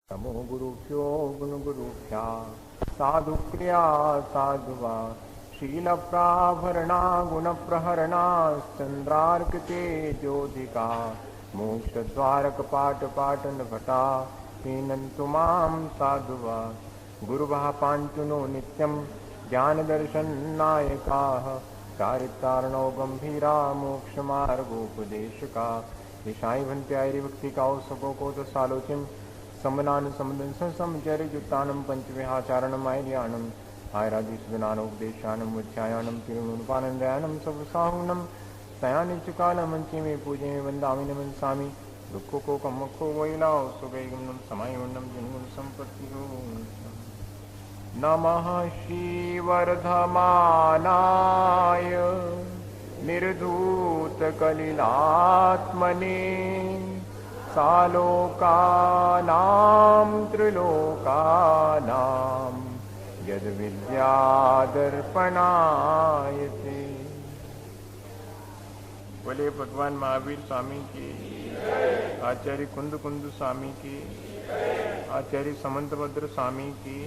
नमो गुरुभ्यो गुणगुरुभ्या साधुक्रिया साधुवा शीलप्राभरणा गुणप्रहरणाश्चन्द्रार्कते ज्योतिका मोक्षद्वारकपाटपाटनभटा पीनन्तु मां साधुवा गुरुवः पाञ्चुनो नित्यं ज्ञानदर्शननायकाः चारितारणो गम्भीरा मोक्षमार्गोपदेशका दिशाई भन्त्यायि भक्तिकाओ सको को तो सालोचिम समनान समदन समचरिजुतानं पंचविहाचारणं आर्याणं आयरादिसुदनानोपदेशानं वध्यायानं तिरुनुपानन्दयानं सवसाहुनं सयानिचुकालमञ्चे में पूजे में वन्दामि नमन्सामि दुःखो को कम्मखो वैलाओ सुगैगमनं समायमनं जिन्मुन सम्पत्तियो नमः श्रीवर्धमानाय निर्धूतकलिलात्मने सालोकानां त्रिलोकानां यद्विद्यादर्पणायते। बोले भगवान महावीर स्वामी की, आचार्य कुंद कुंद स्वामी की, आचार्य समंतभद्र स्वामी की,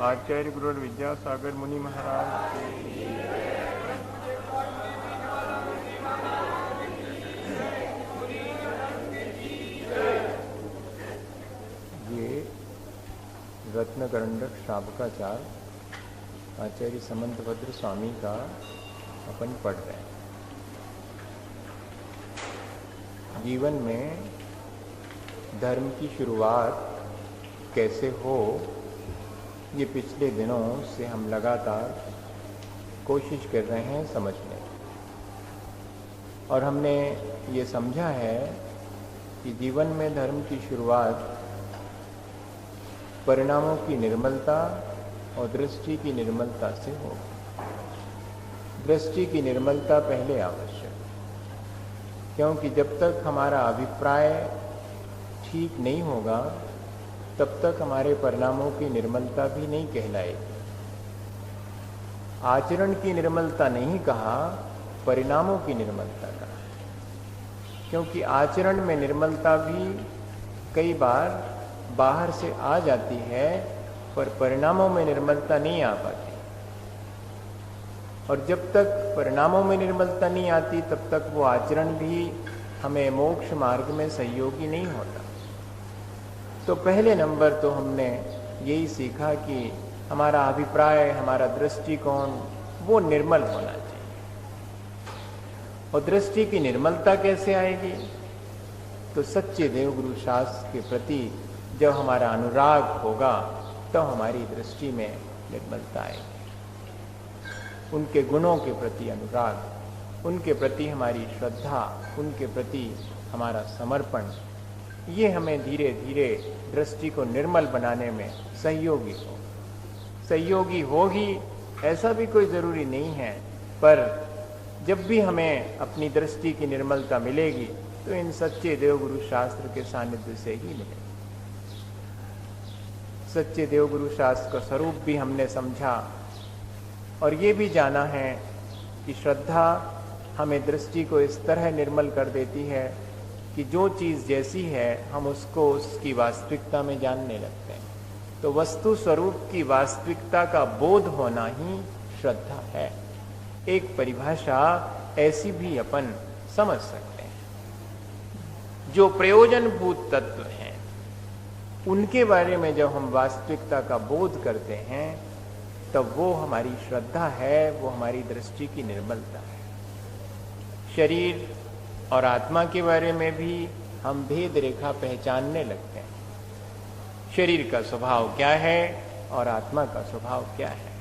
आचार्य गुरु विद्यासागर मुनि महाराज की। ये रत्नकरंडक श्रावकाचार आचार्य समंतभद्र स्वामी का अपन पढ़ रहे हैं। जीवन में धर्म की शुरुआत कैसे हो, ये पिछले दिनों से हम लगातार कोशिश कर रहे हैं समझने, और हमने ये समझा है कि जीवन में धर्म की शुरुआत परिणामों की निर्मलता और दृष्टि की निर्मलता से हो। दृष्टि की निर्मलता पहले आवश्यक, क्योंकि जब तक हमारा अभिप्राय ठीक नहीं होगा तब तक हमारे परिणामों की निर्मलता भी नहीं कहलाएगी। आचरण की निर्मलता नहीं कहा, परिणामों की निर्मलता कहा, क्योंकि आचरण में निर्मलता भी कई बार बाहर से आ जाती है पर परिणामों में निर्मलता नहीं आ पाती, और जब तक परिणामों में निर्मलता नहीं आती तब तक वो आचरण भी हमें मोक्ष मार्ग में सहयोगी नहीं होता। तो पहले नंबर तो हमने यही सीखा कि हमारा अभिप्राय, हमारा दृष्टिकोण वो निर्मल होना चाहिए। और दृष्टि की निर्मलता कैसे आएगी? तो सच्चे देवगुरु शास्त्र के प्रति जब हमारा अनुराग होगा तो हमारी दृष्टि में निर्मलता आएगी। उनके गुणों के प्रति अनुराग, उनके प्रति हमारी श्रद्धा, उनके प्रति हमारा समर्पण, ये हमें धीरे धीरे दृष्टि को निर्मल बनाने में सहयोगी होगी। ऐसा भी कोई जरूरी नहीं है, पर जब भी हमें अपनी दृष्टि की निर्मलता मिलेगी तो इन सच्चे देवगुरु शास्त्र के सानिध्य से ही मिलेगी। सच्चे देवगुरु शास्त्र का स्वरूप भी हमने समझा, और ये भी जाना है कि श्रद्धा हमें दृष्टि को इस तरह निर्मल कर देती है कि जो चीज़ जैसी है हम उसको उसकी वास्तविकता में जानने लगते हैं। तो वस्तु स्वरूप की वास्तविकता का बोध होना ही श्रद्धा है। एक परिभाषा ऐसी भी अपन समझ सकते हैं। जो प्रयोजनभूत तत्व हैं उनके बारे में जब हम वास्तविकता का बोध करते हैं तब वो हमारी श्रद्धा है, वो हमारी दृष्टि की निर्मलता है। शरीर और आत्मा के बारे में भी हम भेद रेखा पहचानने लगते हैं। शरीर का स्वभाव क्या है और आत्मा का स्वभाव क्या है।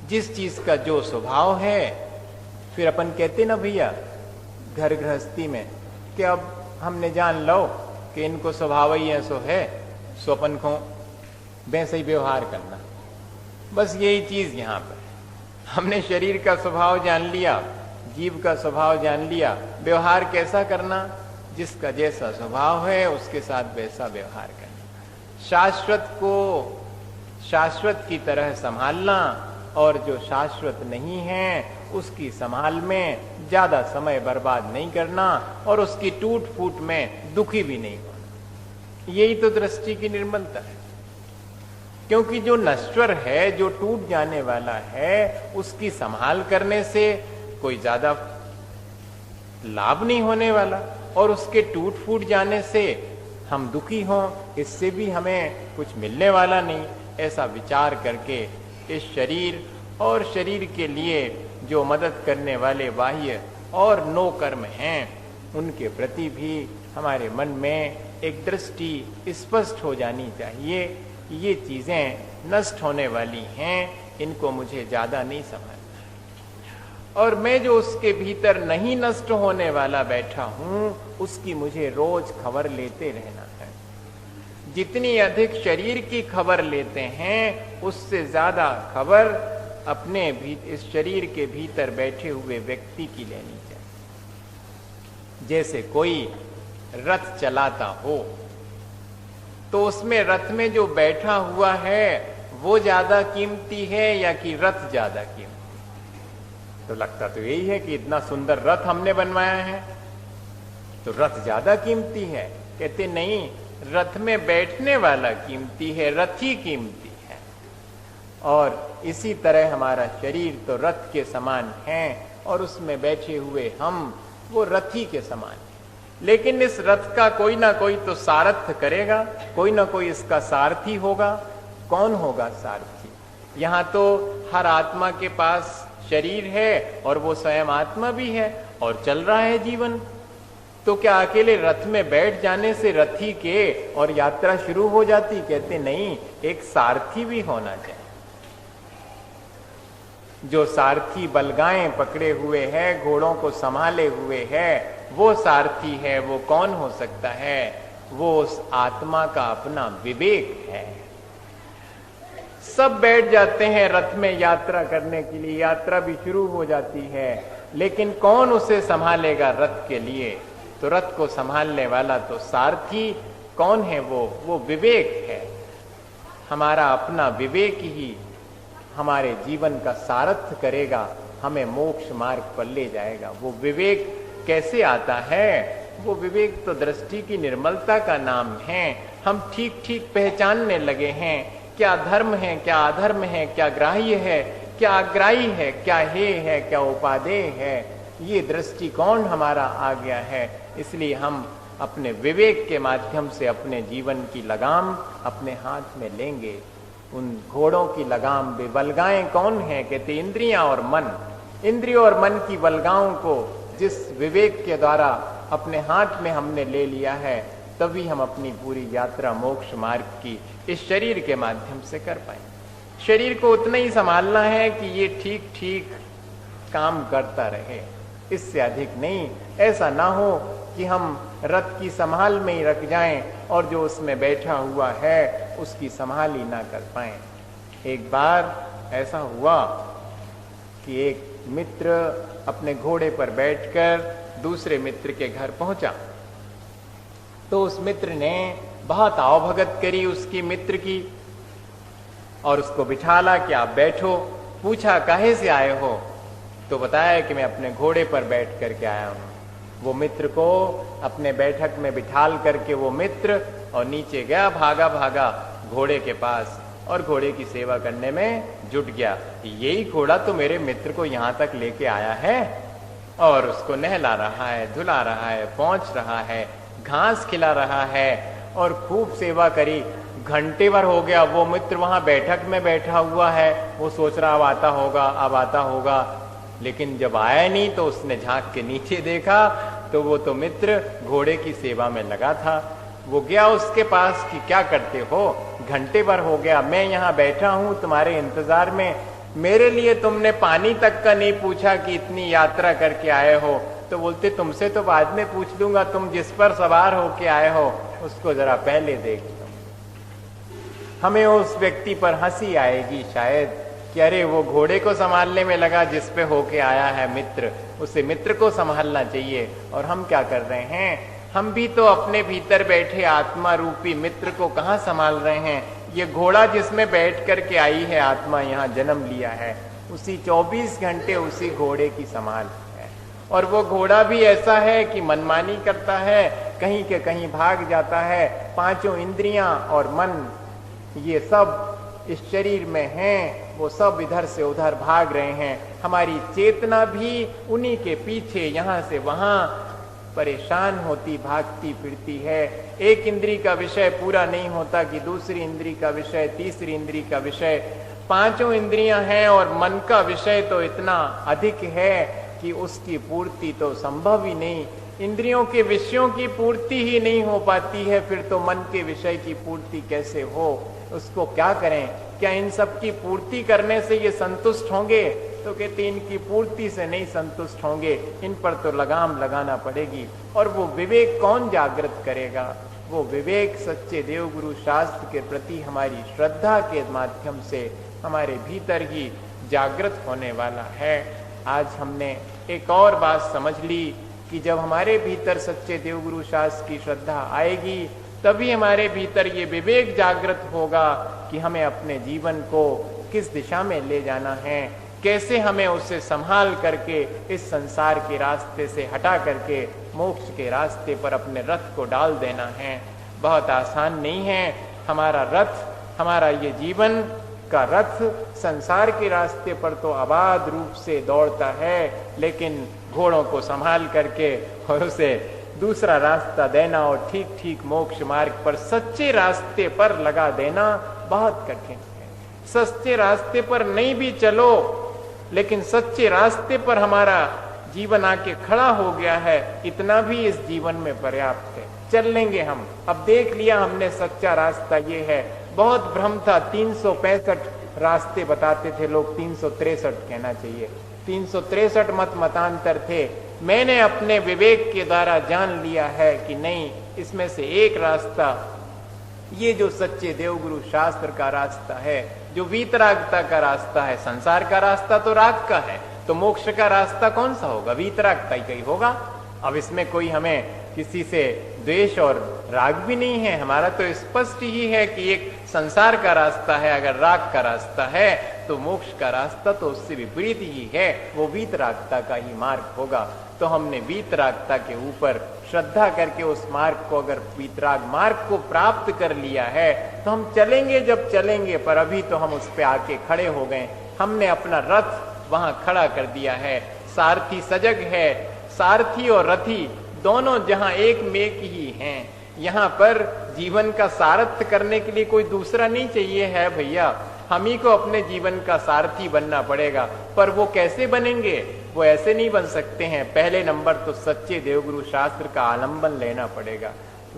जिस चीज का जो स्वभाव है, फिर अपन कहते ना भैया घर गृहस्थी में कि अब हमने जान लो कि इनको स्वभाव ही ऐसो है, सो अपन को वैसे ही व्यवहार करना। बस यही चीज यहां पर हमने शरीर का स्वभाव जान लिया, जीव का स्वभाव जान लिया, व्यवहार कैसा करना, जिसका जैसा स्वभाव है उसके साथ वैसा व्यवहार करना। शाश्वत को शाश्वत की तरह संभालना, और जो शाश्वत नहीं है उसकी संभाल में ज्यादा समय बर्बाद नहीं करना और उसकी टूट फूट में दुखी भी नहीं होना। यही तो दृष्टि की निर्मलता है। क्योंकि जो नश्वर है, जो टूट जाने वाला है, उसकी संभाल करने से कोई ज्यादा लाभ नहीं होने वाला, और उसके टूट फूट जाने से हम दुखी हों, इससे भी हमें कुछ मिलने वाला नहीं। ऐसा विचार करके इस शरीर और शरीर के लिए जो मदद करने वाले बाह्य और नो कर्म हैं, उनके प्रति भी हमारे मन में एक दृष्टि स्पष्ट हो जानी चाहिए। ये चीजें नष्ट होने वाली हैं, इनको मुझे ज्यादा नहीं समझना, और मैं जो उसके भीतर नहीं नष्ट होने वाला बैठा हूं, उसकी मुझे रोज खबर लेते रहना है। जितनी अधिक शरीर की खबर लेते हैं, उससे ज्यादा खबर अपने भी इस शरीर के भीतर बैठे हुए व्यक्ति की लेनी चाहिए। जैसे कोई रथ चलाता हो, तो उसमें रथ में जो बैठा हुआ है वो ज्यादा कीमती है या कि रथ ज्यादा कीमती? तो लगता तो यही है कि इतना सुंदर रथ हमने बनवाया है तो रथ ज्यादा कीमती है। कहते नहीं, रथ में बैठने वाला कीमती है, रथी कीमती है। और इसी तरह हमारा शरीर तो रथ के समान है, और उसमें बैठे हुए हम वो रथी के समान है। लेकिन इस रथ का कोई ना कोई तो सारथ्य करेगा, कोई ना कोई इसका सारथी होगा। कौन होगा सारथी? यहां तो हर आत्मा के पास शरीर है और वो स्वयं आत्मा भी है और चल रहा है जीवन। तो क्या अकेले रथ में बैठ जाने से रथी के और यात्रा शुरू हो जाती? कहते नहीं, एक सारथी भी होना चाहिए। जो सारथी बलगाएं पकड़े हुए है, घोड़ों को संभाले हुए है, वो सारथी है। वो कौन हो सकता है? वो उस आत्मा का अपना विवेक है। सब बैठ जाते हैं रथ में यात्रा करने के लिए, यात्रा भी शुरू हो जाती है, लेकिन कौन उसे संभालेगा रथ के लिए? तो रथ को संभालने वाला तो सारथी कौन है? वो विवेक है। हमारा अपना विवेक ही हमारे जीवन का सारथ्य करेगा, हमें मोक्ष मार्ग पर ले जाएगा। वो विवेक कैसे आता है? वो विवेक तो दृष्टि की निर्मलता का नाम है। हम ठीक ठीक पहचानने लगे हैं क्या धर्म है, क्या अधर्म है, क्या ग्राह्य है, क्या अग्राही है, क्या हेय है, क्या उपादेय है। ये दृष्टिकोण हमारा आ गया है। इसलिए हम अपने विवेक के माध्यम से अपने जीवन की लगाम अपने हाथ में लेंगे। उन घोड़ों की लगाम भी बलगाएं कौन है? कहते इंद्रियां और मन। इंद्रियों और मन की बलगाओं को जिस विवेक के द्वारा अपने हाथ में हमने ले लिया है, तभी हम अपनी पूरी यात्रा मोक्ष मार्ग की इस शरीर के माध्यम से कर पाएंगे। शरीर को उतना ही संभालना है कि ये ठीक ठीक काम करता रहे, इससे अधिक नहीं। ऐसा ना हो कि हम रथ की संभाल में ही रख जाएं और जो उसमें बैठा हुआ है उसकी संभाल ही ना कर पाएं। एक बार ऐसा हुआ कि एक मित्र अपने घोड़े पर बैठकर दूसरे मित्र के घर पहुंचा, तो उस मित्र ने बहुत आवभगत करी उसकी मित्र की और उसको बिठाला कि आप बैठो। पूछा काहे से आए हो? तो बताया कि मैं अपने घोड़े पर बैठ करके आया हूं। वो मित्र को अपने बैठक में बिठाल करके वो मित्र और नीचे गया, भागा भागा घोड़े के पास और घोड़े की सेवा करने में जुट गया। यही घोड़ा तो मेरे मित्र को यहां तक लेके आया है और उसको नहला रहा है, धुला रहा है, पोंछ रहा है, घास खिला रहा है और खूब सेवा करी। घंटे भर हो गया, वो मित्र वहां बैठक में बैठा हुआ है। वो सोच रहा अब आता होगा, अब आता होगा, लेकिन जब आया नहीं तो उसने झांक के नीचे देखा तो वो तो मित्र घोड़े की सेवा में लगा था। वो गया उसके पास कि क्या करते हो? घंटे भर हो गया, मैं यहाँ बैठा हूँ तुम्हारे इंतजार में, मेरे लिए तुमने पानी तक का नहीं पूछा कि इतनी यात्रा करके आए हो। तो बोलते तुमसे तो बाद में पूछ लूंगा, तुम जिस पर सवार होके आए हो उसको जरा पहले देख लो। हमें उस व्यक्ति पर हंसी आएगी शायद कि अरे वो घोड़े को संभालने में लगा जिस पे होके आया है मित्र, उसे मित्र को संभालना चाहिए। और हम क्या कर रहे हैं? हम भी तो अपने भीतर बैठे आत्मा रूपी मित्र को कहाँ संभाल रहे हैं? ये घोड़ा जिसमें बैठ करके आई है आत्मा, यहाँ जन्म लिया है, उसी 24 घंटे उसी घोड़े की संभाल है। और वो घोड़ा भी ऐसा है कि मनमानी करता है, कहीं के कहीं भाग जाता है। पांचों इंद्रियां और मन ये सब इस शरीर में हैं, वो सब इधर से उधर भाग रहे हैं। हमारी चेतना भी उन्हीं के पीछे यहां से वहां परेशान होती भागती फिरती है। एक इंद्री का विषय पूरा नहीं होता कि दूसरी इंद्री का विषय, तीसरी इंद्री का विषय। पांचों इंद्रियां हैं और मन का विषय तो इतना अधिक है कि उसकी पूर्ति तो संभव ही नहीं। इंद्रियों के विषयों की पूर्ति ही नहीं हो पाती है, फिर तो मन के विषय की पूर्ति कैसे हो? उसको क्या करें? क्या इन सब की पूर्ति करने से ये संतुष्ट होंगे? तो कहते इनकी पूर्ति से नहीं संतुष्ट होंगे, इन पर तो लगाम लगाना पड़ेगी। और वो विवेक कौन जागृत करेगा? वो विवेक सच्चे देवगुरु शास्त्र के प्रति हमारी श्रद्धा के माध्यम से हमारे भीतर ही जागृत होने वाला है। आज हमने एक और बात समझ ली कि जब हमारे भीतर सच्चे देवगुरु शास्त्र की श्रद्धा आएगी, तभी हमारे भीतर ये विवेक जागृत होगा कि हमें अपने जीवन को किस दिशा में ले जाना है, कैसे हमें उससे संभाल करके इस संसार के रास्ते से हटा करके मोक्ष के रास्ते पर अपने रथ को डाल देना है। बहुत आसान नहीं है। हमारा रथ, हमारा ये जीवन का रथ संसार के रास्ते पर तो अबाध रूप से दौड़ता है, लेकिन घोड़ों को संभाल करके और उसे दूसरा रास्ता देना और ठीक ठीक मोक्ष मार्ग पर सच्चे रास्ते पर लगा देना बहुत कठिन है। सच्चे रास्ते पर नहीं भी चलो, लेकिन सच्चे रास्ते पर हमारा जीवन आके खड़ा हो गया है, इतना भी इस जीवन में पर्याप्त है। चल लेंगे हम। अब देख लिया हमने सच्चा रास्ता ये है। बहुत भ्रम था, 365 रास्ते बताते थे लोग, 363 कहना चाहिए। 363 मतांतर थे। मैंने अपने विवेक के द्वारा जान लिया है कि नहीं, इसमें से एक रास्ता, ये जो सच्चे देवगुरु शास्त्र का रास्ता है, जो वीतरागता का रास्ता है। संसार का रास्ता तो राग का है, तो मोक्ष का रास्ता कौन सा होगा? वीतरागता ही होगा। अब इसमें कोई हमें किसी से द्वेष और राग भी नहीं है। हमारा तो स्पष्ट ही है कि एक संसार का रास्ता है, अगर राग का रास्ता है तो मोक्ष का रास्ता तो उससे विपरीत ही है, वो वीतरागता का ही मार्ग होगा। तो हमने वीतरागता के ऊपर श्रद्धा करके उस मार्ग को, अगर वीतराग मार्ग को प्राप्त कर लिया है, तो हम चलेंगे जब चलेंगे, पर अभी तो हम उस पे आके खड़े हो गए। हमने अपना रथ वहां खड़ा कर दिया है। सारथी सजग है। सारथी और रथी दोनों जहां एक मेक ही हैं। यहाँ पर जीवन का सारथ्य करने के लिए कोई दूसरा नहीं चाहिए है भैया। हम ही को अपने जीवन का सारथी बनना पड़ेगा। पर वो कैसे बनेंगे? वो ऐसे नहीं बन सकते हैं। पहले नंबर तो सच्चे देवगुरु शास्त्र का आलंबन लेना पड़ेगा।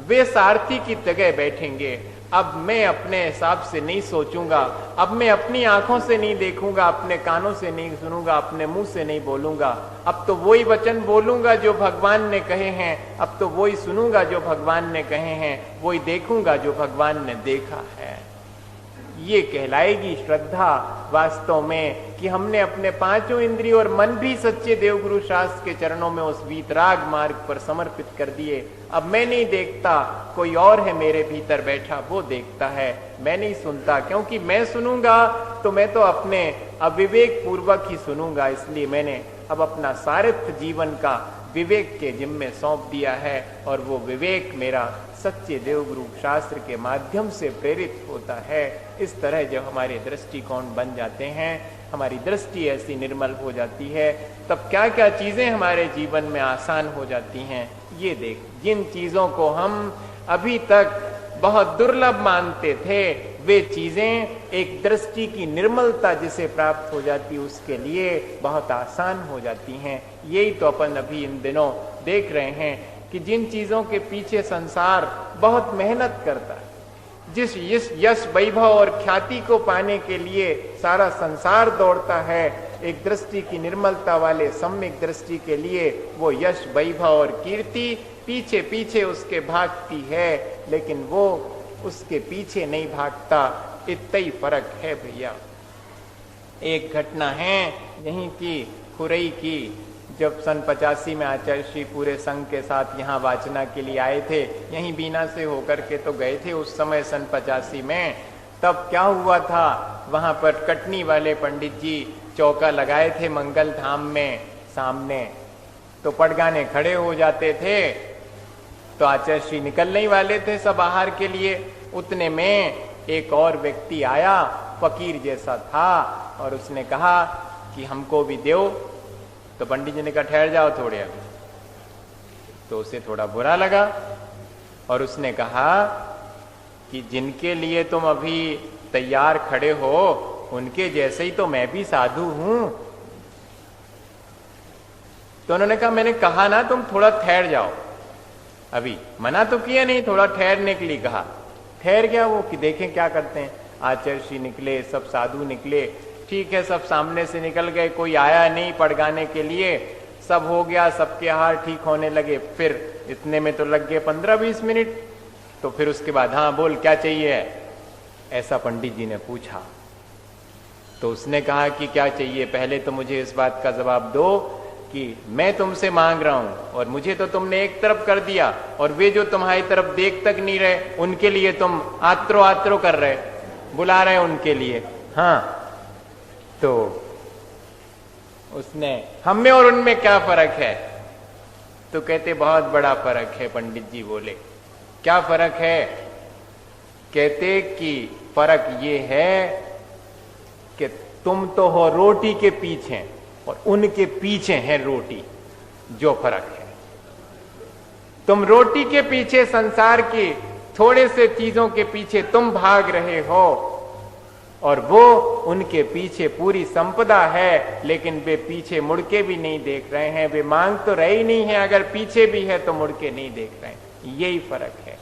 वे सारथी की जगह बैठेंगे। अब मैं अपने हिसाब से नहीं सोचूंगा, अब मैं अपनी आंखों से नहीं देखूंगा, अपने कानों से नहीं सुनूंगा, अपने मुंह से नहीं बोलूंगा। अब तो वही वचन बोलूंगा जो भगवान ने कहे हैं, अब तो वही सुनूंगा जो भगवान ने कहे हैं, वही देखूंगा जो भगवान ने देखा है। ये कहलाएगी श्रद्धा वास्तव में कि हमने अपने पांचों इंद्रिय और मन भी सच्चे देवगुरु शास्त्र के चरणों में उस वीतराग मार्ग पर समर्पित कर दिए। अब मैं नहीं देखता, कोई और है मेरे भीतर बैठा, वो देखता है। मैं नहीं सुनता, क्योंकि मैं सुनूंगा तो मैं तो अपने अविवेक पूर्वक ही सुनूंगा। इसलिए मैंने अब अपना सारथ्य जीवन का विवेक के जिम्मे सौंप दिया है, और वो विवेक मेरा सच्चे देवगुरु शास्त्र के माध्यम से प्रेरित होता है। इस तरह जब हमारे दृष्टिकोण बन जाते हैं, हमारी दृष्टि ऐसी निर्मल हो जाती है, तब क्या क्या चीजें हमारे जीवन में आसान हो जाती हैं। ये देख, जिन चीजों को हम अभी तक बहुत दुर्लभ मानते थे, वे चीजें एक दृष्टि की निर्मलता जिसे प्राप्त हो जाती, उसके लिए बहुत आसान हो जाती हैं। यही तो अपन अभी इन दिनों देख रहे हैं कि जिन चीजों के पीछे संसार बहुत मेहनत करता है, जिस यश वैभव और ख्याति को पाने के लिए सारा संसार दौड़ता है, एक दृष्टि की निर्मलता वाले सम्यक दृष्टि के लिए वो यश वैभव और कीर्ति पीछे पीछे उसके भागती है, लेकिन वो उसके पीछे नहीं भागता। इतना ही फर्क है भैया। एक घटना है यहीं की खुरई की, जब सन 85 में आचार्य श्री पूरे संघ के साथ यहाँ वाचना के लिए आए थे, यहीं बीना से होकर के तो गए थे उस समय सन 85 में। तब क्या हुआ था, वहां पर कटनी वाले पंडित जी चौका लगाए थे मंगल धाम में सामने, तो पड़गाने खड़े हो जाते थे तो आचार्य श्री निकलने ही वाले थे सब आहार के लिए। उतने में एक और व्यक्ति आया, फकीर जैसा था, और उसने कहा कि हमको भी दो। तो पंडित जी ने कहा ठहर जाओ थोड़े अभी। तो उसे थोड़ा बुरा लगा और उसने कहा कि जिनके लिए तुम अभी तैयार खड़े हो उनके जैसे ही तो मैं भी साधु हूं। तो उन्होंने कहा मैंने कहा ना तुम थोड़ा ठहर जाओ, अभी मना तो किया नहीं, थोड़ा ठहरने के लिए कहा। ठहर गया वो कि देखें क्या करते हैं। आचार्य श्री निकले, सब साधु निकले, ठीक है, सब सामने से निकल गए, कोई आया नहीं पड़गाने के लिए, सब हो गया, सबके हार ठीक होने लगे। फिर इतने में तो लग गए 15-20 मिनट। तो फिर उसके बाद हाँ बोल क्या चाहिए, ऐसा पंडित जी ने पूछा। तो उसने कहा कि क्या चाहिए, पहले तो मुझे इस बात का जवाब दो कि मैं तुमसे मांग रहा हूं और मुझे तो तुमने एक तरफ कर दिया, और वे जो तुम्हारी तरफ देख तक नहीं रहे उनके लिए तुम आत्रो आत्रो कर रहे, बुला रहे उनके लिए। हाँ, तो उसने हम में और उनमें क्या फर्क है? तो कहते बहुत बड़ा फर्क है। पंडित जी बोले क्या फर्क है? कहते कि फर्क ये है कि तुम तो हो रोटी के पीछे और उनके पीछे है रोटी, जो फर्क है। तुम रोटी के पीछे, संसार की थोड़े से चीजों के पीछे तुम भाग रहे हो, और वो उनके पीछे पूरी संपदा है, लेकिन वे पीछे मुड़ के भी नहीं देख रहे हैं। वे मांग तो रहे ही नहीं है, अगर पीछे भी है तो मुड़ के नहीं देख रहे हैं। यही फर्क है।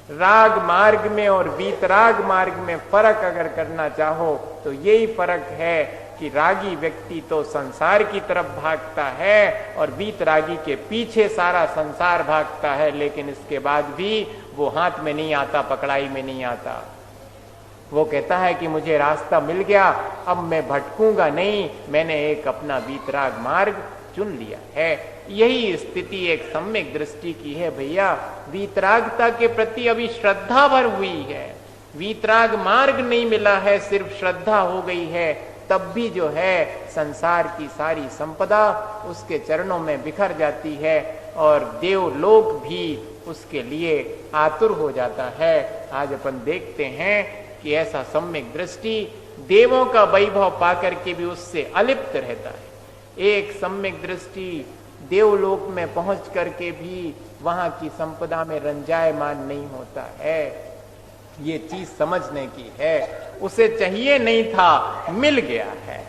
राग मार्ग में और वीतराग मार्ग में फर्क अगर करना चाहो तो यही फर्क है कि रागी व्यक्ति तो संसार की तरफ भागता है और वीतरागी के पीछे सारा संसार भागता है, लेकिन इसके बाद भी वो हाथ में नहीं आता, पकड़ाई में नहीं आता। वो कहता है कि मुझे रास्ता मिल गया, अब मैं भटकूंगा नहीं, मैंने एक अपना वीतराग मार्ग चुन लिया है। यही स्थिति एक सम्यक दृष्टि की है भैया। वीतरागता के प्रति अभी श्रद्धा भर हुई है, वीतराग मार्ग नहीं मिला है, सिर्फ श्रद्धा हो गई है, तब भी जो है संसार की सारी संपदा उसके चरणों में बिखर जाती है और देवलोक भी उसके लिए आतुर हो जाता है। आज अपन देखते हैं कि ऐसा सम्यक दृष्टि देवों का वैभव पाकर के भी उससे अलिप्त रहता है। एक सम्यक दृष्टि देवलोक में पहुंच करके भी वहां की संपदा में रंजायमान नहीं होता है। ये चीज समझने की है। उसे चाहिए नहीं था, मिल गया है।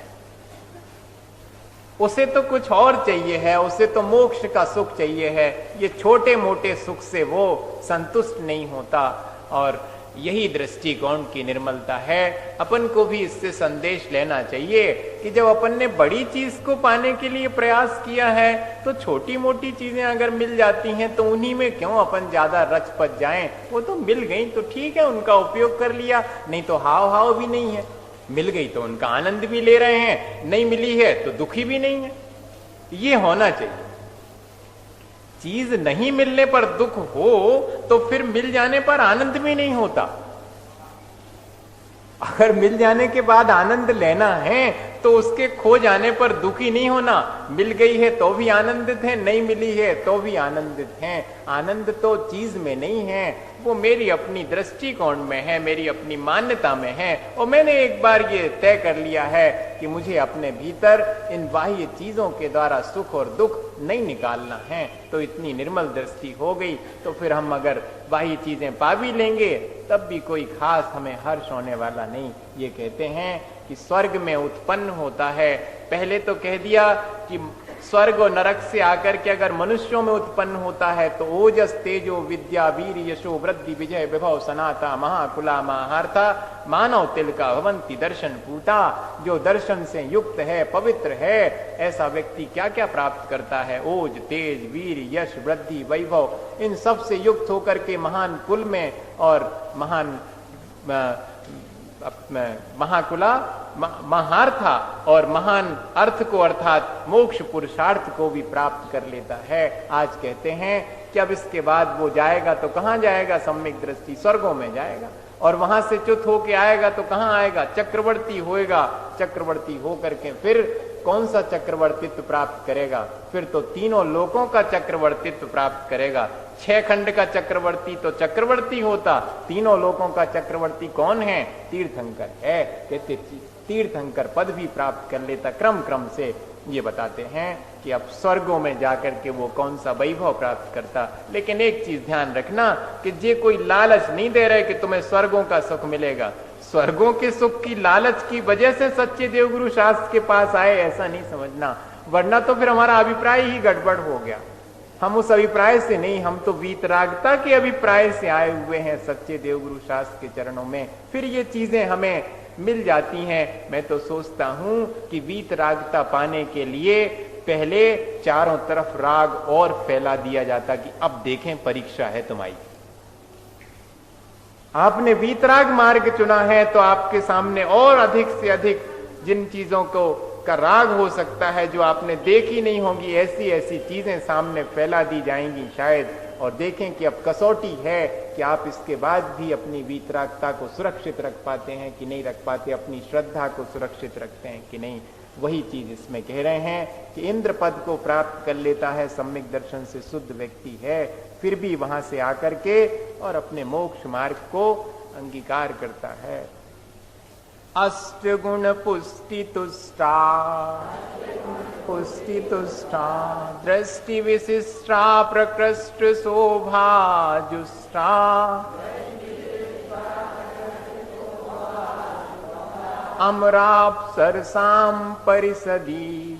उसे तो कुछ और चाहिए है, उसे तो मोक्ष का सुख चाहिए है। ये छोटे मोटे सुख से वो संतुष्ट नहीं होता। और यही दृष्टिकोण की निर्मलता है। अपन को भी इससे संदेश लेना चाहिए कि जब अपन ने बड़ी चीज को पाने के लिए प्रयास किया है तो छोटी मोटी चीजें अगर मिल जाती हैं तो उन्हीं में क्यों अपन ज्यादा रच पच जाएं। वो तो मिल गई तो ठीक है, उनका उपयोग कर लिया, नहीं तो हाव हाव भी नहीं है। मिल गई तो उनका आनंद भी ले रहे हैं, नहीं मिली है तो दुखी भी नहीं है। ये होना चाहिए। चीज नहीं मिलने पर दुख हो तो फिर मिल जाने पर आनंद भी नहीं होता। अगर मिल जाने के बाद आनंद लेना है तो उसके खो जाने पर दुखी नहीं होना। मिल गई है तो भी आनंदित है, नहीं मिली है तो भी आनंदित हैं। आनंद तो चीज में नहीं है, वो मेरी अपनी दृष्टिकोण में है, मेरी अपनी मान्यता में है। और मैंने एक बार ये तय कर लिया है कि मुझे अपने भीतर इन बाह्य चीजों के द्वारा सुख और दुख नहीं निकालना है। तो इतनी निर्मल दृष्टि हो गई तो फिर हम अगर बाह्य चीजें पा भी लेंगे तब भी कोई खास हमें हर्ष होने वाला नहीं। ये कहते हैं कि स्वर्ग में उत्पन्न होता है। पहले तो कह दिया कि स्वर्ग और नरक से आकर के अगर मनुष्यों में उत्पन्न होता है तो ओजस तेजो विद्या वीर यशो वृद्धि विजय विभव सनाता महाकुला महार्था मानव तिलका भवंती दर्शन पूता। जो दर्शन से युक्त है, पवित्र है, ऐसा व्यक्ति क्या क्या प्राप्त करता है? ओज, तेज, वीर, यश, वृद्धि, वैभव, इन सब से युक्त होकर के महान कुल में और महान महाकुला महार्था और महान अर्थ को अर्थात मोक्ष पुरुषार्थ को भी प्राप्त कर लेता है। आज कहते हैं कि अब इसके बाद वो जाएगा तो कहां जाएगा? सम्यक दृष्टि स्वर्गों में जाएगा। और वहां से च्युत होके आएगा तो कहां आएगा? चक्रवर्ती होएगा। चक्रवर्ती होकर के फिर कौन सा चक्रवर्तित्व प्राप्त करेगा? फिर तो तीनों लोकों का चक्रवर्तित्व प्राप्त करेगा। 6 खंड का चक्रवर्ती तो चक्रवर्ती होता, तीनों लोकों का चक्रवर्ती कौन है? तीर्थंकर है। कहते तीर्थंकर पद भी प्राप्त कर लेता क्रम क्रम से। ये बताते हैं कि अब स्वर्गों में जाकर के वो कौन सा वैभव प्राप्त करता। लेकिन एक चीज ध्यान रखना कि ये कोई लालच नहीं दे रहे कि तुम्हें स्वर्गों का सुख मिलेगा। स्वर्गों के सुख की लालच की वजह से सच्चे देवगुरु शास्त्र के पास आए, ऐसा नहीं समझना, वरना तो फिर हमारा अभिप्राय ही गड़बड़ हो गया। हम उस अभिप्राय से नहीं, हम तो वीतरागता के अभिप्राय से आए हुए हैं सच्चे देवगुरु शास्त्र के चरणों में, फिर ये चीजें हमें मिल जाती हैं। मैं तो सोचता हूं कि वीतरागता पाने के लिए पहले चारों तरफ राग और फैला दिया जाता कि अब देखें परीक्षा है तुम्हारी। आपने वीतराग मार्ग चुना है तो आपके सामने और अधिक से अधिक जिन चीजों को का राग हो सकता है जो आपने देखी नहीं होगी, ऐसी ऐसी चीजें सामने फैला दी जाएंगी शायद। और देखें कि अब कसौटी है कि आप इसके बाद भी अपनी वीतरागता को सुरक्षित रख पाते हैं कि नहीं रख पाते, अपनी श्रद्धा को सुरक्षित रखते हैं कि नहीं। वही चीज इसमें कह रहे हैं कि इंद्र पद को प्राप्त कर लेता है, सम्यक दर्शन से शुद्ध व्यक्ति है, फिर भी वहां से आकर के और अपने मोक्ष मार्ग को अंगीकार करता है। अष्टगुण पुष्टि तुष्टा, पुष्टि तुष्टा, दृष्टि विशिष्टा, प्रकृष्ट शोभा जुष्टा, अमराप्सरसां परिषदी,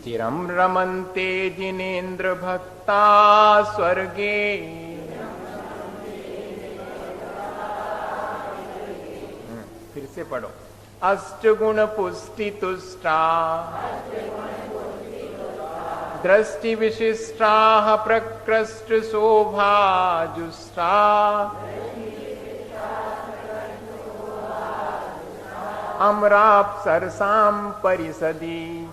चिरं रमन्ते जिनेन्द्र भक्ता स्वर्गे, फिर से पढ़ो। अष्टगुण पुष्टि तुष्टा, दृष्टि विशिष्टा, प्रकृष्ट शोभा जुष्टा, अमराप्सरसां परिषदी,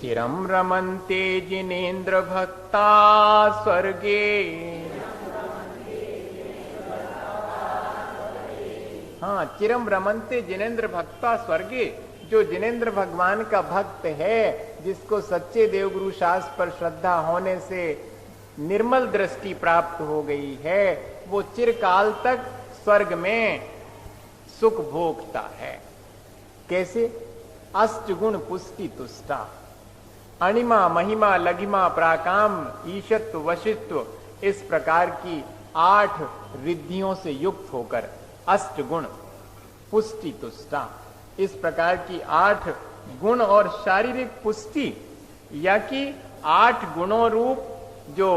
चिरं रमन्ते जिनेन्द्र भक्ता स्वर्गे। हाँ, चिरम रमन्ते जिनेन्द्र भक्ता स्वर्गे। जो जिनेन्द्र भगवान का भक्त है, जिसको सच्चे देवगुरु शास्त्र पर श्रद्धा होने से निर्मल दृष्टि प्राप्त हो गई है, वो चिरकाल तक स्वर्ग में सुख भोगता है। कैसे? अष्टगुण पुष्टि तुष्टा, अणिमा महिमा लघिमा प्राकाम ईशत्व वशित्व, इस प्रकार की 8 रिद्धियों से युक्त होकर अष्टगुण पुष्टि तुष्टा, इस प्रकार की 8 गुण और शारीरिक पुष्टि या कि 8 गुणों रूप जो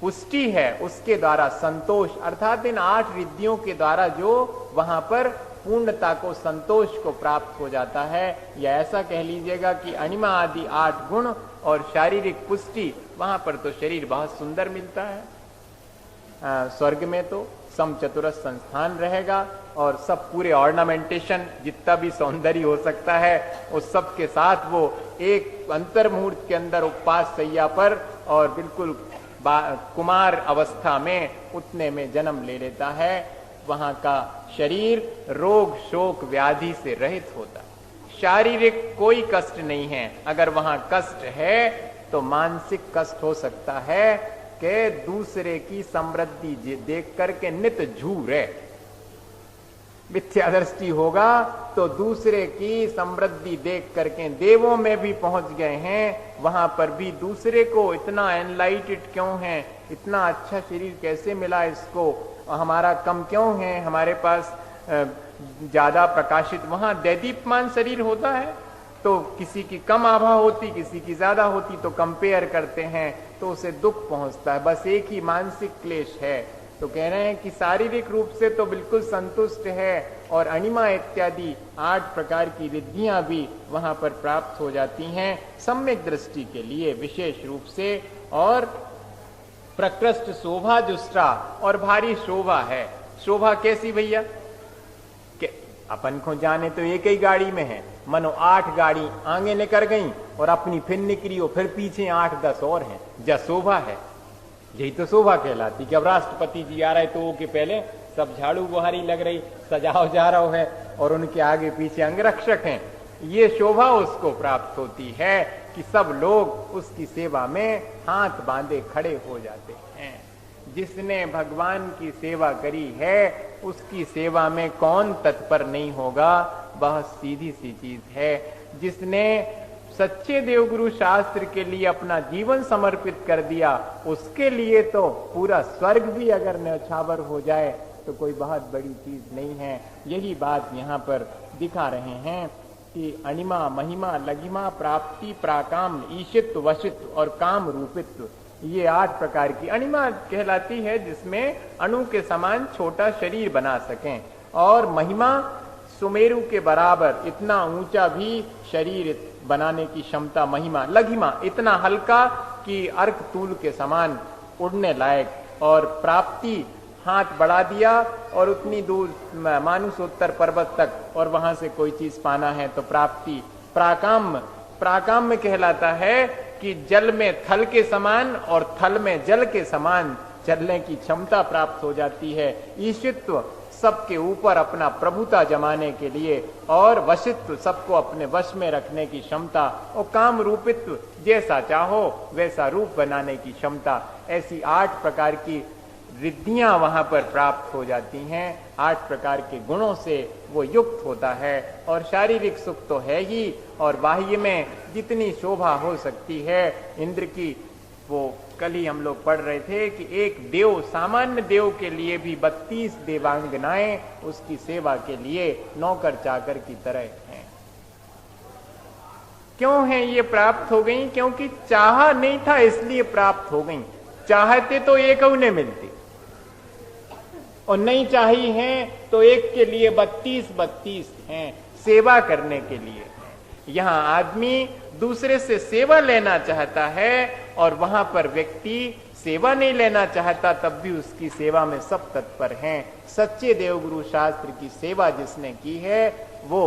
पुष्टि है उसके द्वारा संतोष, अर्थात इन 8 रिद्धियों के द्वारा जो वहां पर पूर्णता को, संतोष को प्राप्त हो जाता है, या ऐसा कह लीजिएगा कि अणिमा आदि 8 गुण और शारीरिक पुष्टि, वहां पर तो शरीर बहुत सुंदर मिलता है। स्वर्ग में तो समचतुरस संस्थान रहेगा और सब पूरे ऑर्नामेंटेशन, जितना भी सौंदर्य हो सकता है उस सब के साथ वो एक अंतर मुहूर्त के अंदर उपवास शैया पर और बिल्कुल कुमार अवस्था में उतने में जन्म ले लेता है। वहां का शरीर रोग शोक व्याधि से रहित होता है, शारीरिक कोई कष्ट नहीं है। अगर वहां कष्ट है तो मानसिक कष्ट हो सकता है कि दूसरे की समृद्धि देख करके नित झूरे, मिथ्या दृष्टि होगा तो दूसरे की समृद्धि देख करके, देवों में भी पहुंच गए हैं, वहां पर भी दूसरे को इतना एनलाइटेड क्यों है, इतना अच्छा शरीर कैसे मिला इसको, हमारा कम क्यों है, हमारे पास ज्यादा प्रकाशित, वहां दैदीप्यमान शरीर होता है तो किसी की कम आभा होती, किसी की ज्यादा होती, तो कंपेयर करते हैं तो उसे दुख पहुंचता है। बस एक ही मानसिक क्लेश है। तो कह रहे हैं कि शारीरिक रूप से तो बिल्कुल संतुष्ट है और अणिमा इत्यादि 8 प्रकार की रिद्धियां भी वहां पर प्राप्त हो जाती हैं सम्यक दृष्टि के लिए विशेष रूप से। और प्रकृष्ट शोभा जुष्टा, और भारी शोभा है। शोभा कैसी भैया? कि अपन को जाने तो एक ही गाड़ी में है, मनो 8 गाड़ी आगे निकल गई और अपनी फिर निकली और फिर पीछे 8-10 और हैं, जा शोभा है। यही तो शोभा कहलाती कि अब राष्ट्रपति जी आ रहे तो वो के पहले सब झाड़ू बुहारी लग रही, सजाओ जा रहा है और उनके आगे पीछे अंगरक्षक हैं, ये शोभा उसको प्राप्त होती है कि सब लोग उसकी सेवा में हाथ बांधे खड़े हो जाते हैं। जिसने भगवान की सेवा करी है उसकी सेवा में कौन तत्पर नहीं होगा, बहुत सीधी सी चीज है। जिसने सच्चे देवगुरु शास्त्र के लिए अपना जीवन समर्पित कर दिया, उसके लिए तो पूरा स्वर्ग भी अगर न्यौछावर हो जाए तो कोई बहुत बड़ी चीज नहीं है। यही बात यहाँ पर दिखा रहे हैं कि अणिमा महिमा लघिमा प्राप्ति प्राकाम ईशित्व वशित्व और काम रूपित्व, ये 8 प्रकार की अणिमा कहलाती है जिसमें अणु के समान छोटा शरीर बना सकें, और महिमा सुमेरु के बराबर इतना ऊंचा भी शरीर बनाने की क्षमता महिमा। लघिमा इतना हल्का कि अर्क तूल के समान उड़ने लायक, और प्राप्ति हाथ बढ़ा दिया और उतनी दूर मानुषोत्तर पर्वत तक, और वहां से कोई चीज पाना है तो प्राप्ति। प्राकाम, प्राकाम में कहलाता है कि जल में थल के समान और थल में जल के समान चलने की क्षमता प्राप्त हो जाती है। ईशित्व सबके ऊपर अपना प्रभुता जमाने के लिए, और वशित्व सबको अपने वश में रखने की क्षमता, और काम रूपित्व जैसा चाहो वैसा रूप बनाने की क्षमता। ऐसी 8 प्रकार की रिद्धियां वहां पर प्राप्त हो जाती हैं। 8 प्रकार के गुणों से वो युक्त होता है, और शारीरिक सुख तो है ही, और बाह्य में जितनी शोभा हो सकती है इंद्र की, वो कल ही हम लोग पढ़ रहे थे कि एक देव, सामान्य देव के लिए भी 32 देवांगनाएं उसकी सेवा के लिए नौकर चाकर की तरह हैं। क्यों है ये प्राप्त हो गई? क्योंकि चाहा नहीं था इसलिए प्राप्त हो गई। चाहते तो एक उन्हें मिलती, और नहीं चाहिए हैं तो एक के लिए 32 हैं सेवा करने के लिए। यहां आदमी दूसरे से सेवा लेना चाहता है, और वहां पर व्यक्ति सेवा नहीं लेना चाहता, तब भी उसकी सेवा में सब तत्पर हैं। सच्चे देवगुरु शास्त्र की सेवा जिसने की है वो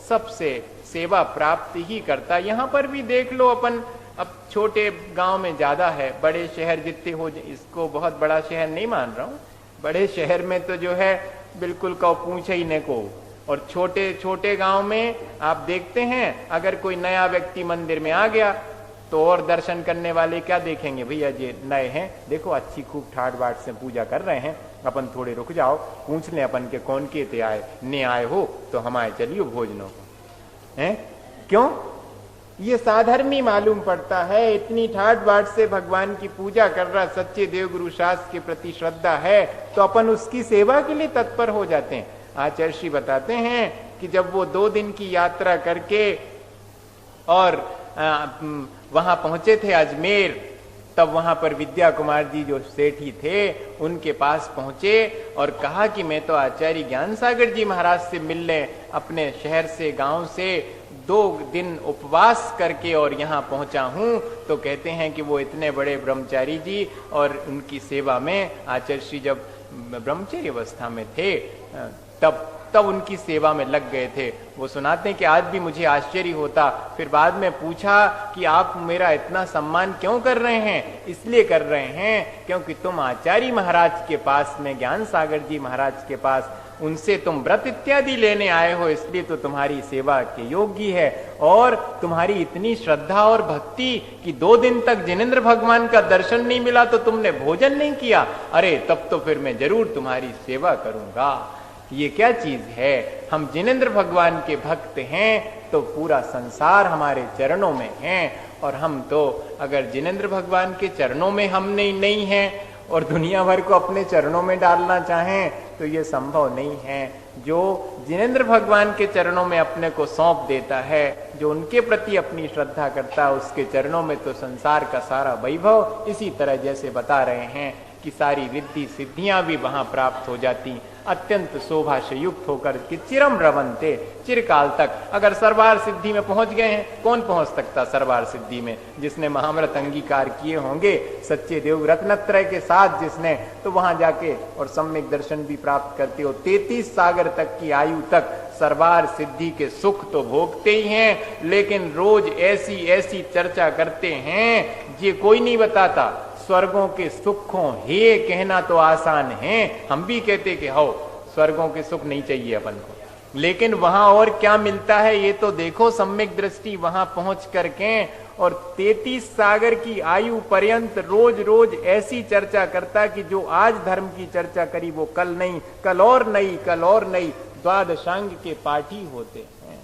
सबसे सेवा प्राप्त ही करता। यहां पर भी देख लो, अपन अब छोटे गांव में ज्यादा है, बड़े शहर जितने हो, इसको बहुत बड़ा शहर नहीं मान रहा हूं, बड़े शहर में तो जो है बिल्कुल कहो पूछे ही न को, और छोटे छोटे गांव में आप देखते हैं अगर कोई नया व्यक्ति मंदिर में आ गया तो और दर्शन करने वाले क्या देखेंगे, भैया ये नए हैं, देखो अच्छी खूब ठाट बाट से पूजा कर रहे हैं, अपन थोड़े रुक जाओ, पूछ लें अपन के कौन के ते आए, ने आए हो तो हमारे चलियो भोजनों हैं। क्यों? ये साधर्मी मालूम पड़ता है, इतनी ठाट बाट से भगवान की पूजा कर रहा, सच्चे देवगुरु शास्त्र के प्रति श्रद्धा है, तो अपन उसकी सेवा के लिए तत्पर हो जाते हैं। आचार्य श्री बताते हैं कि जब वो 2 दिन की यात्रा करके और वहां पहुंचे थे अजमेर, तब वहां पर विद्या कुमार जी जो सेठी थे उनके पास पहुंचे और कहा कि मैं तो आचार्य ज्ञान सागर जी महाराज से मिलने अपने शहर से, गांव से 2 दिन उपवास करके और यहाँ पहुंचा हूं। तो कहते हैं कि वो इतने बड़े ब्रह्मचारी जी और उनकी सेवा में आचार्य श्री जब ब्रह्मचर्य अवस्था में थे तब उनकी सेवा में लग गए थे। वो सुनाते हैं कि आज भी मुझे आश्चर्य होता, फिर बाद में पूछा कि आप मेरा इतना सम्मान क्यों कर रहे हैं? इसलिए कर रहे हैं क्योंकि तुम आचार्य महाराज के पास में, ज्ञान सागर जी महाराज के पास, उनसे तुम व्रत इत्यादि लेने आए हो, इसलिए तो तुम्हारी सेवा के योग्य है। और तुम्हारी इतनी श्रद्धा और भक्ति कि 2 दिन तक जिनेंद्र भगवान का दर्शन नहीं मिला तो तुमने भोजन नहीं किया, अरे तब तो फिर मैं जरूर तुम्हारी सेवा करूंगा। ये क्या चीज है? हम जिनेंद्र भगवान के भक्त हैं तो पूरा संसार हमारे चरणों में है, और हम तो अगर जिनेंद्र भगवान के चरणों में हम नहीं हैं और दुनिया भर को अपने चरणों में डालना चाहें तो ये संभव नहीं है। जो जिनेंद्र भगवान के चरणों में अपने को सौंप देता है, जो उनके प्रति अपनी श्रद्धा करता है, उसके चरणों में तो संसार का सारा वैभव, इसी तरह जैसे बता रहे हैं कि सारी रिद्धि सिद्धियां भी वहां प्राप्त हो जाती, अत्यंत शोभा से युक्त होकर कि चिरम रवंते, चिरकाल तक। अगर सर्वार सिद्धि में पहुंच गए हैं, कौन पहुंच सकता सर्वार सिद्धि में? जिसने महामृत अंगीकार किए होंगे सच्चे देव रत्नत्रय के साथ जिसने, तो वहां जाके और सम्यक दर्शन भी प्राप्त करते हो। 33 सागर तक की आयु तक सर्वार सिद्धि के सुख तो भोगते ही हैं, लेकिन रोज ऐसी ऐसी चर्चा करते हैं ये कोई नहीं बताता। स्वर्गों के सुखों हे कहना तो आसान है, हम भी कहते कि हो स्वर्गों के सुख नहीं चाहिए अपन को, लेकिन वहां और क्या मिलता है ये तो देखो। सम्यक दृष्टि वहां पहुंच करके और 33 सागर की आयु पर्यंत रोज रोज ऐसी चर्चा करता कि जो आज धर्म की चर्चा करी वो कल नहीं, कल और नई, कल और नई। द्वादशांग के पाठी होते हैं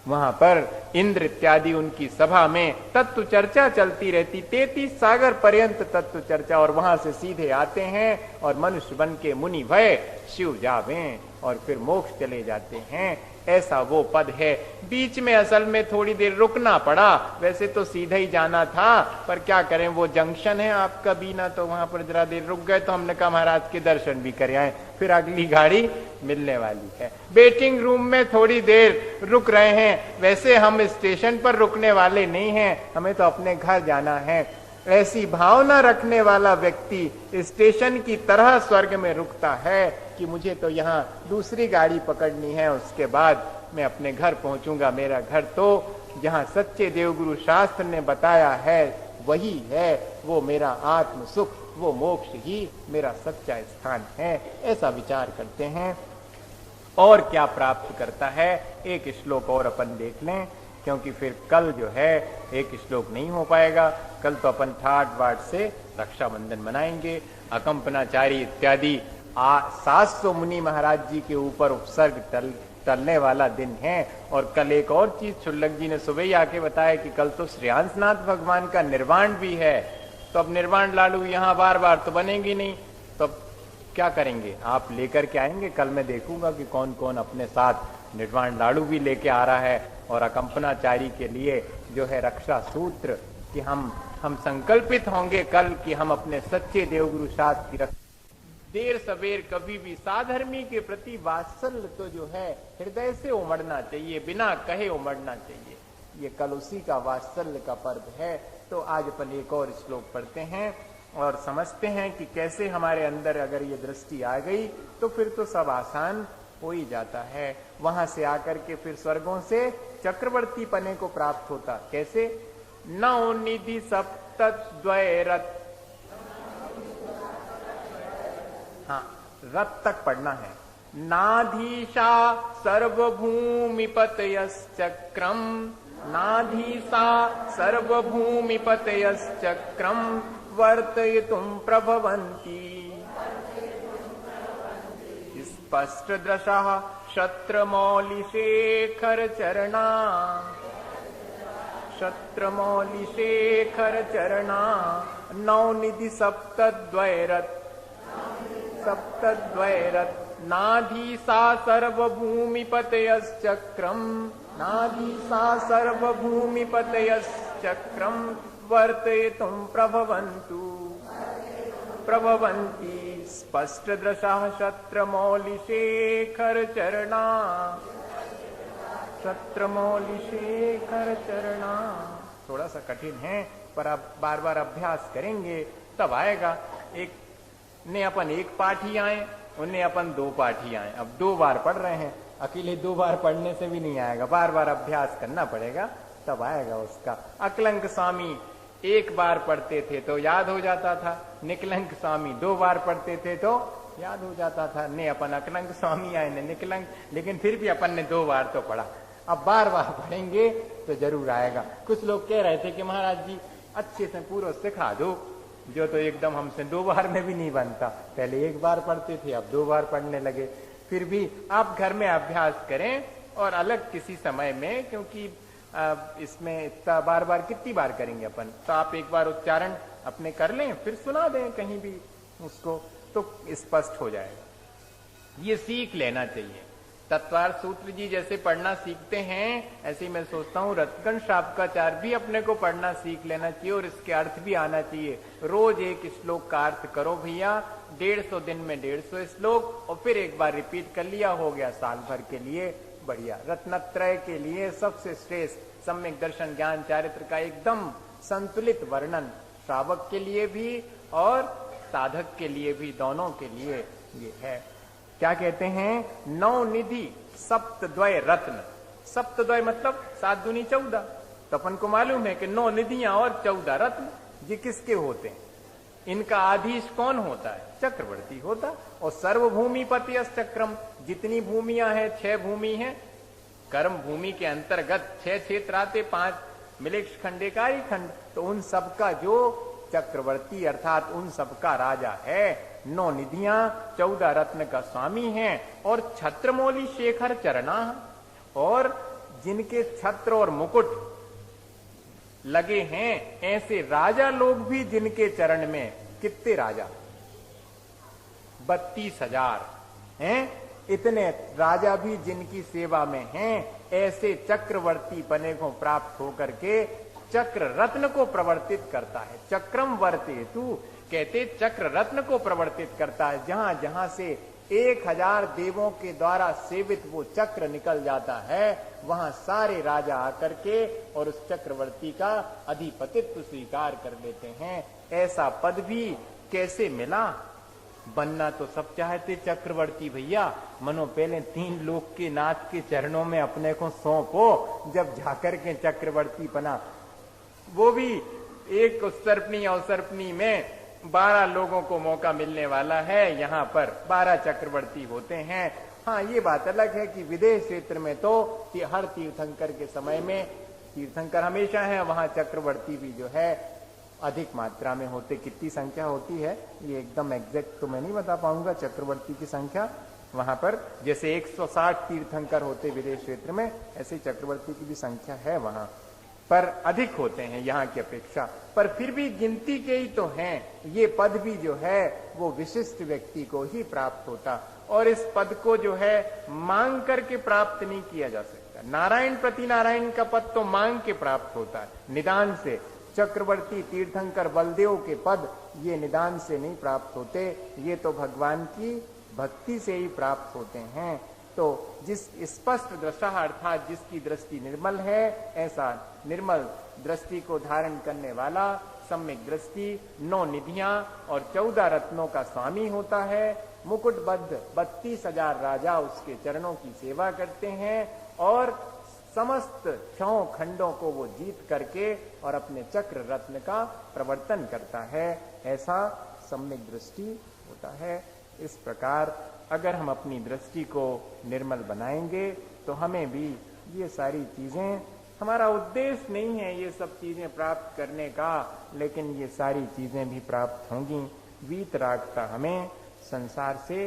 वहां पर। इंद्र इत्यादि उनकी सभा में तत्व चर्चा चलती रहती, 33 सागर पर्यंत तत्व चर्चा। और वहां से सीधे आते हैं और मनुष्य बन के मुनि भय शिव जावे और फिर मोक्ष चले जाते हैं। ऐसा वो पद है। बीच में असल में थोड़ी देर रुकना पड़ा, वैसे तो सीधा ही जाना था, पर क्या करें वो जंक्शन है आपका बीना, तो वहां पर जरा देर रुक गए। तो हमने कहा महाराज के दर्शन भी कर आए, फिर अगली गाड़ी मिलने वाली है। वेटिंग रूम में थोड़ी देर रुक रहे हैं, वैसे हम स्टेशन पर रुकने वाले नहीं हैं, हमें तो अपने घर जाना है। ऐसी भावना रखने वाला व्यक्ति स्टेशन की तरह स्वर्ग में रुकता है कि मुझे तो यहाँ दूसरी गाड़ी पकड़नी है, उसके बाद मैं अपने घर पहुंचूंगा। मेरा घर तो जहाँ सच्चे देवगुरु शास्त्र ने बताया है वही है, वो मेरा आत्म सुख, वो मोक्ष ही मेरा सच्चा स्थान है। ऐसा विचार करते हैं। और क्या प्राप्त करता है, एक श्लोक और अपन देख लें, क्योंकि फिर कल जो है एक श्लोक नहीं हो पाएगा। कल तो अपन ठाट बाट से रक्षाबंधन मनाएंगे। अकंपनाचारी इत्यादि 700 मुनि महाराज जी के ऊपर उपसर्ग टलने वाला दिन है। और कल एक और चीज क्षुल्लक जी ने सुबह ही आके बताया कि कल तो श्रेयांसनाथ भगवान का निर्वाण भी है। तो अब निर्वाण लाडू यहाँ बार बार तो बनेंगी नहीं, तो अब क्या करेंगे? आप लेकर के आएंगे। कल मैं देखूंगा कि कौन कौन अपने साथ निर्वाण लाडू भी लेके आ रहा है। और अकंपनाचारी के लिए जो है रक्षा सूत्र कि हम संकल्पित होंगे कल कि हम अपने सच्चे देवगुरु शास्त्र की रक्षा। देर सवेर कभी भी साधर्मी के प्रति वात्सल्य तो जो है हृदय से उमड़ना चाहिए, बिना कहे उमड़ना चाहिए। ये कल उसी का वात्सल्य का पर्व है। तो आज अपन एक और श्लोक पढ़ते हैं और समझते हैं कि कैसे हमारे अंदर अगर ये दृष्टि आ गई तो फिर तो सब आसान हो ही जाता है। वहां से आकर के फिर स्वर्गों से चक्रवर्ती पने को प्राप्त होता। कैसे? नौ निधि सप्तद्वय रथ। हाँ, रथ तक पढ़ना है। नाधीशा सर्वभूमिपतयश्चक्रम, नाधीशा सर्वभूमिपतयश्चक्रम वर्तयितुं प्रभवन्ति। स्पष्टदृशः क्षत्रमौलिशेखर चरणा, क्षत्रमौलिशेखर चरणा नवनिधि सप्तद्वैरथ, सप्तद्वैरथ नाधीसा सर्वभूमिपतयश्चक्रम, नाधीसा सर्वभूमिपतयश्चक्रम वर्तयितुं प्रभवन्तु, प्रभवन्ति। स्पष्टदृशः क्षत्रमौलिशेखर चरणा, क्षत्रमौलिशेखर चरणा। थोड़ा सा कठिन है पर आप बार बार अभ्यास करेंगे तब आएगा। एक ने अपन एक पाठ ही आए, उन्हें अपन 2 पाठ ही आए। अब 2 बार पढ़ रहे हैं, अकेले 2 बार पढ़ने से भी नहीं आएगा, बार बार अभ्यास करना पड़ेगा तब आएगा उसका। अकलंक स्वामी 1 बार पढ़ते थे तो याद हो जाता था, निकलंक स्वामी 2 बार पढ़ते थे तो याद हो जाता था। ने अपन अकलंक स्वामी आए ने निकलंक, लेकिन फिर भी अपन ने 2 बार तो पढ़ा। अब बार बार पढ़ेंगे तो जरूर आएगा। कुछ लोग कह रहे थे कि महाराज जी अच्छे से पूरा सिखा दो, जो तो एकदम हमसे 2 बार में भी नहीं बनता। पहले 1 बार पढ़ते थे, अब 2 बार पढ़ने लगे। फिर भी आप घर में अभ्यास करें और अलग किसी समय में, क्योंकि इसमें इतना बार बार कितनी बार करेंगे अपन। तो आप एक बार उच्चारण अपने कर लें, फिर सुना दें कहीं भी उसको, तो स्पष्ट हो जाएगा। ये सीख लेना चाहिए। तत्वार्थ सूत्र जी जैसे पढ़ना सीखते हैं, ऐसे मैं सोचता हूँ रत्कन शाब्काचार्य भी अपने को पढ़ना सीख लेना चाहिए और इसके अर्थ भी आना चाहिए। रोज एक श्लोक का अर्थ करो भैया, 150 दिन में 150 श्लोक, और फिर एक बार रिपीट कर लिया, हो गया साल भर के लिए बढ़िया। रत्नत्रय के लिए सबसे श्रेष्ठ सम्यक दर्शन ज्ञान चारित्र का एकदम संतुलित वर्णन श्रावक के लिए भी और साधक के लिए भी, दोनों के लिए ये है। क्या कहते हैं? 9 निधि सप्तद्वय रत्न। सप्तद्वय मतलब 7 दूनी 14। तो अपन को मालूम है कि 9 निधियां और 14 रत्न, ये किसके होते हैं? इनका आधीश कौन होता है? चक्रवर्ती होता। और सर्वभूमिपति चक्रम, जितनी भूमियां हैं 6 भूमि हैं, कर्म भूमि के अंतर्गत 6 क्षेत्र आते, 5 मिलेक्ष खंडेकारी खंड, तो उन सबका जो चक्रवर्ती अर्थात उन सबका राजा है, 9 निधियां 14 रत्न का स्वामी है, और छत्रमौली शेखर चरणा, और जिनके छत्र और मुकुट लगे हैं ऐसे राजा लोग भी जिनके चरण में, कितने राजा? 32,000 हैं। इतने राजा भी जिनकी सेवा में हैं, ऐसे चक्रवर्ती बने को प्राप्त होकर के चक्र रत्न को प्रवर्तित करता है। चक्रम वर्तेतु, कहते चक्र रत्न को प्रवर्तित करता है। जहां जहां से 1000 देवों के द्वारा सेवित वो चक्र निकल जाता है, वहां सारे राजा आकर के और उस चक्रवर्ती का अधिपतित्व स्वीकार कर लेते हैं। ऐसा पद भी कैसे मिला? बनना तो सब चाहते चक्रवर्ती भैया, मनो पहले 3 लोक के नाथ के चरणों में अपने को सौंपो, जब जाकर के चक्रवर्ती बना। वो भी एक उत्सर्पणी अवसर्पणी में 12 लोगों को मौका मिलने वाला है, यहाँ पर 12 चक्रवर्ती होते हैं। हाँ, ये बात अलग है कि विदेश क्षेत्र में तो हर तीर्थंकर के समय में तीर्थंकर हमेशा है, वहां चक्रवर्ती भी जो है अधिक मात्रा में होते। कितनी संख्या होती है ये एकदम एग्जैक्ट तो मैं नहीं बता पाऊंगा चक्रवर्ती की संख्या वहां पर, जैसे 160 तीर्थंकर होते विदेश क्षेत्र में, ऐसे चक्रवर्ती की भी संख्या है वहां पर, अधिक होते हैं यहाँ की अपेक्षा। पर फिर भी गिनती के ही तो हैं। ये पद भी जो है वो विशिष्ट व्यक्ति को ही प्राप्त होता, और इस पद को जो है मांग करके प्राप्त नहीं किया जा सकता। नारायण प्रति नारायण का पद तो मांग के प्राप्त होता है, निदान से। चक्रवर्ती तीर्थंकर बलदेव के पद ये निदान से नहीं प्राप्त होते, ये तो भगवान की भक्ति से ही प्राप्त होते हैं। तो जिस स्पष्ट दृष्टा अर्थात जिसकी दृष्टि निर्मल है, ऐसा निर्मल दृष्टि को धारण करने वाला सम्यक दृष्टि 9 निधियां और 14 रत्नों का स्वामी होता है। मुकुटबद्ध 32,000 राजा उसके चरणों की सेवा करते हैं, और समस्त 6 खंडों को वो जीत करके और अपने चक्र रत्न का प्रवर्तन करता है। ऐसा सम्यक दृष्टि होता है। इस प्रकार अगर हम अपनी दृष्टि को निर्मल बनाएंगे तो हमें भी ये सारी चीजें, हमारा उद्देश्य नहीं है ये सब चीजें प्राप्त करने का, लेकिन ये सारी चीजें भी प्राप्त होंगी। वीतरागता हमें संसार से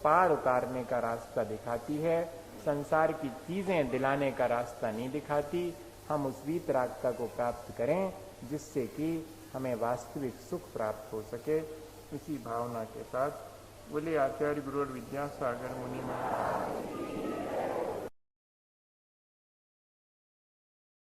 पार उतारने का रास्ता दिखाती है, संसार की चीजें दिलाने का रास्ता नहीं दिखाती। हम उस वीतरागता को प्राप्त करें जिससे कि हमें वास्तविक सुख प्राप्त हो सके। इसी भावना के साथ बोले आचार्य गुरु और विद्यासागर मुनि महाराज।